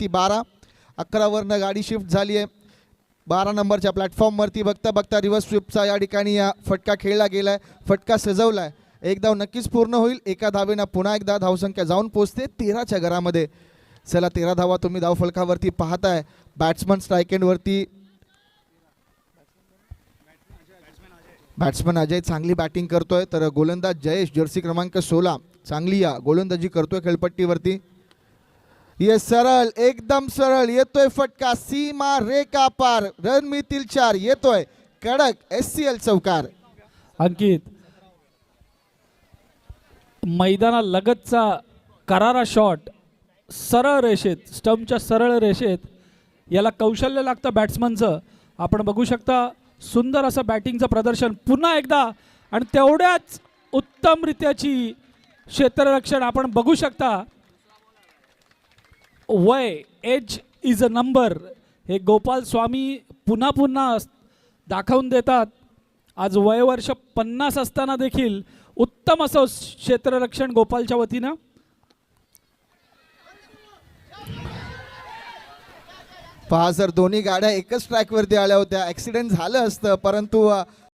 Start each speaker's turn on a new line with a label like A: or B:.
A: वरती 12, 11वरनं गाडी शिफ्ट झाली आहे 12 नंबरच्या प्लॅटफॉर्मवरती. बघता बघता रिव्हर्स स्वीपचा या ठिकाणी फटका खेळला गेलाय, फटका सजवलाय. एक धाव नक्कीच पूर्ण होईल. एका धावेनं पुन्हा एकदा धावसंख्या जाऊन पोहोचते 13च्या घरामध्ये. चला 13 धावा तुम्ही धावफलकावरती पाहताय. बॅट्समन स्ट्राईक एंडवरती बॅट्समन अजय चांगली बॅटिंग करतोय, तर गोलंदाज जयेश जर्सी क्रमांक 16 चांगली या गोलंदाजी करतोय खेळपट्टीवरती. ये सरळ एकदम सरळ येतोय फटका, सीमा रेखा पार, रणमितील 4 येतोय कडक SCL चौकार.
B: अंकित, मैदाना लगतचा करारा शॉट सरळ रेषेत, स्टंपच्या सरळ रेषेत, याला कौशल्य लागतं बॅट्समनचं. आपण बघू शकता सुंदर असं बॅटिंगचं प्रदर्शन पुन्हा एकदा, आणि तेवढ्याच उत्तमरित्याची क्षेत्ररक्षण आपण बघू शकता. वय एज इज अ नंबर हे गोपाल स्वामी पुन्हा पुन्हा दाखवून देतात. आज वयवर्ष 50 असताना देखील उत्तम असं क्षेत्ररक्षण गोपालच्या वतीनं.
A: पहा सर, दोन्ही गाड्या एकच ट्रॅकवरती आल्या होत्या, ॲक्सिडेंट झालं असतं, परंतु